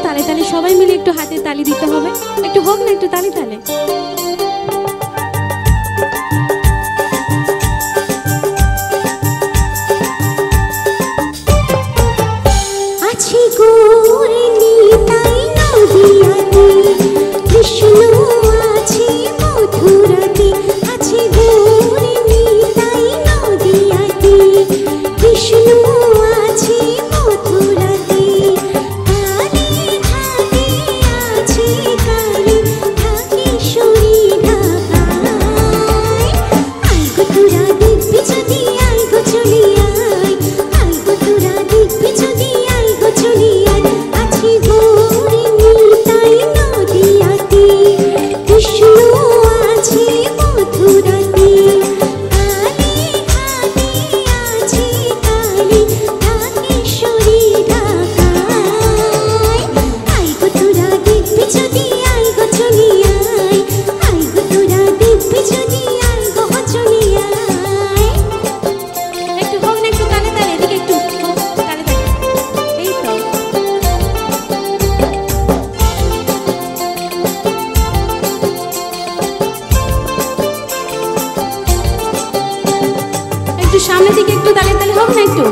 তালে তালে সবাই মিলে একটু হাতে তালি দিতে হবে। একটু হোক না, একটু তালে তালে। আছে গোরে নিতাই নদিয়াতে, কৃষ্ণ আছে মথুরাতে। আছে গোরে নিতাই নদিয়াতে, কৃষ্ণ আছে মথুরাতে। কালী ঘাটে আছে কালী, ঢাকেশ্বরী ঢাকায়। আয় গো তোরা দেখবি যদি, আয় গো চলি আয়। আয় গো তোরা দেখবি যদি, আয় গো চলি আয়। আছে গোরে নিতাই নদিয়াতে, কৃষ্ণ আছে মথুরাতে। কালী ঘাটে আছে কালী, ঢাকেশ্বরী ঢাকায়। আয় গো তোরা দেখবি যদি, আয় গো চলি আয়। আয় গো তোরা দেখবি যদি, আয় গো চলি আয়। একটু হোক না, একটু তালে তালে। এদিকে একটু হোক, তালে তালে। এই তো একটু সামনের দিকে একটু তালে তালে হোক না একটু।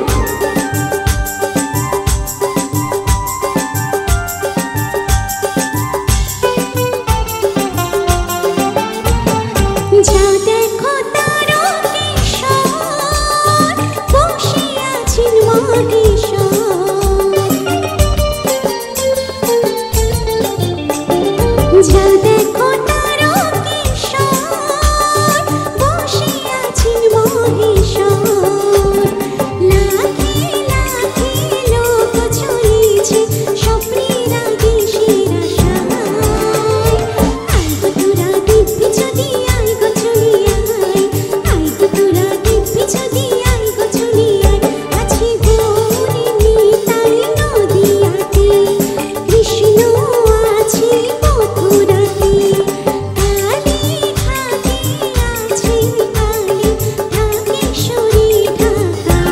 যা দেখো তারকেশ্বর, বসে আছেন মহেশ্বর। যা দেখো তারকেশ্বর, বসে আছেন মহেশ্বর। লাখে লাখে লোক চলেছে স্বপ্নের আগে শিরাশায়। আয় গো তোরা দেখবি যদি, আয় গো চলি আয়। আয় গো তোরা দেখবি যদি, আয় গো চলি আয়। আছে গোরে নিতাই নদিয়াতে, কৃষ্ণ আছে মথুরাতে। কালী ঘাটে আছে কালী, ঢাকেশ্বরী ঢাকায়।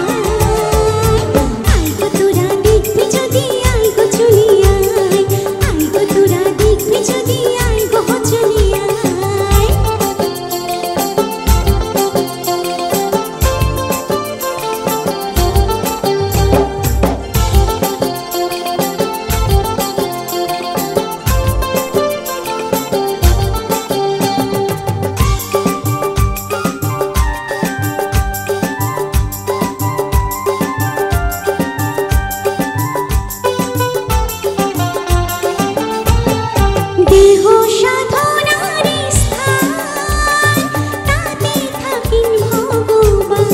আয় গো তোরা দেখবি যদি, আয় গো চলি আয়। আয় গো তোরা দেখবি যদি, আয় গো চলি আয়। দেহ সাধনার স্থান, তাতে থাকেন ভগবান।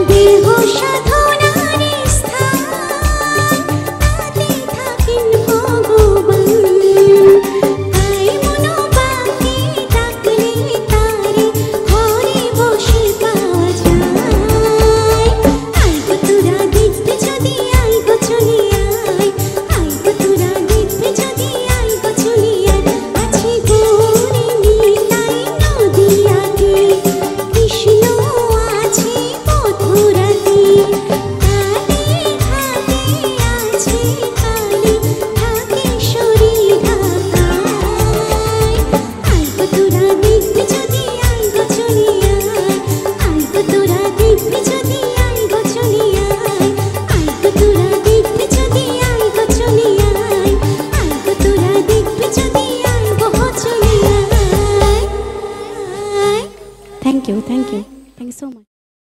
দেহ সাধনার স্থান, তাতে থাকেন ভগবান। তাই মনোবাক্যে ডাকলে তারে ঘরে বসে পাওয়া যায়। আয় গো তোরা দেখবি যদি, আয় গো চলি আয়। আয় গো তোরা দেখবি যদি, আয় গো চলি আয়। আছে গোরে নিতাই নদিয়াতে, কৃষ্ণ আছে মথুরাতে। কালী ঘাটে আছে কালী, ঢাকেশ্বরী ঢাকায়। আয় গো তোরা দেখবি যদি, আয় গো চলি আয়। আয় গো তোরা দেখবি যদি, আয় গো চলি আয়। আয় গো তোরা দেখবি যদি, আয় গো চলি আয়। আয় গো তোরা দেখবি যদি, আয় গো চলি আয়। Thank you, thank you, thank you so much.